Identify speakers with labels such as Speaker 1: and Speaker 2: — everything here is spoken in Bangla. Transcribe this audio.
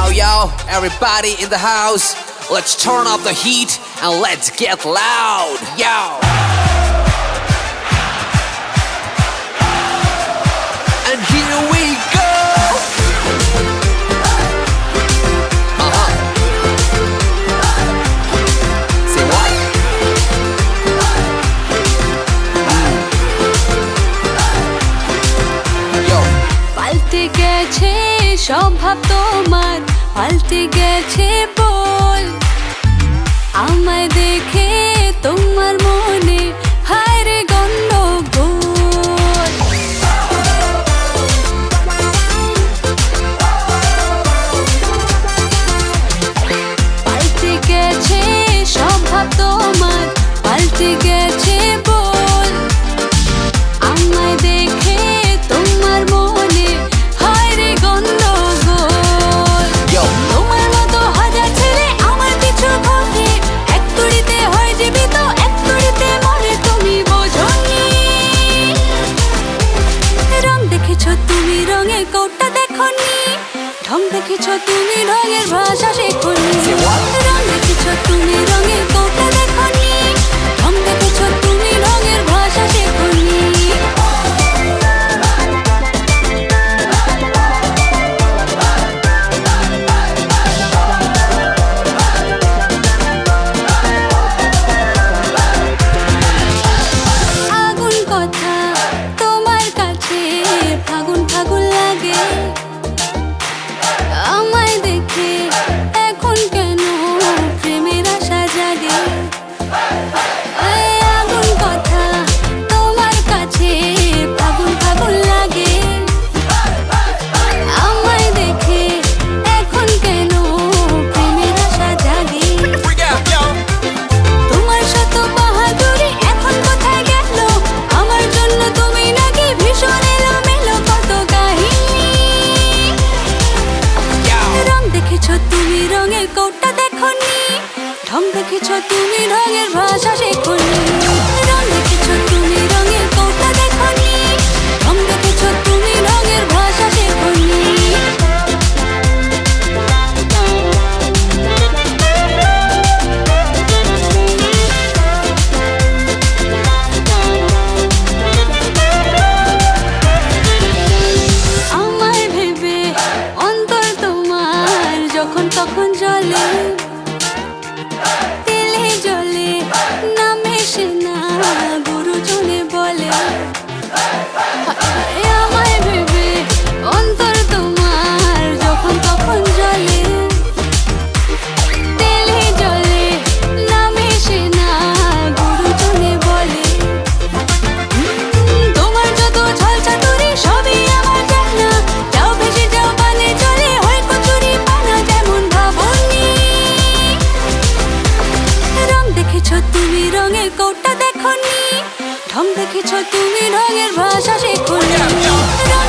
Speaker 1: Yo, everybody in the house, let's turn up the heat and let's get loud. Yo. And here we go. Say what? Yo.
Speaker 2: পাল্টে গেছে স্বভাব তোমার, পাল্টে গেছে বল। আমায় দেখে তোমার মনে হায় রে গন্ডগোল। পাল্টে গেছে স্বভাব তোমার, পাল্টে গেছে বল। আমায় দেখে তোমার মনে হায় রে গন্ডগোল। তোমার মতো হাজার ছেলে আমার পিছু ঘোরে, এক তুড়িতে হয় জীবিত, এক তুড়িতে মরে, তুমি বোঝোনি। রং দেখেছো তুমি, রঙের কোটটা দেখোনি। ঢং দেখেছো তুমি, রঙের ভাষা শেখোনি। রং দেখেছো তুমি, রঙের কোটটা দেখোনি। ঢং দেখেছো তুমি, রঙের ভাষা শেখোনি। আগুন কথা তোমার কাছে ফাগুন ফাগুন লাগে। আমায় দেখে এখন কেন প্রেমের আশা জাগে। এই আগুন কথা তোমার কাছে ফাগুন ফাগুন লাগে। আমায় দেখে এখন কেন প্রেমের আশা জাগে। তোমার শত বাহাদুরি এখন কোথায় গেল? আমার জন্য তুমি নাকি ভীষণ এলোমেলো কত কাহিনী। রং দেখেছো তুমি, রঙের কোটটা দেখোনি। ঢং দেখেছো তুমি, রঙের ভাষা শেখোনি। রং দেখেছো তুমি, রঙের কোটটা দেখোনি। ঢং দেখেছো তুমি, রঙের ভাষা শেখোনি। আমায় ভেবে অন্তর তোমার যখন তখন জলে, তেলে জলে নামে সে না গুরুজনে বলে। আমায় ভেবে অন্তর তোমার যখন তখন জলে, তেলে জলে নামে সে না গুরুজনে বলে। তোমার যত ছল চাতুরি সবই আমার জানা, যাও ভেসে যাও পানে চলে হয় কচুরি পানা যেমন ভাবনি। রং দেখেছো তুমি, রঙের কোটটা দেখোনি। ঢং দেখেছো তুমি, রঙের ভাষা শেখোনি। রং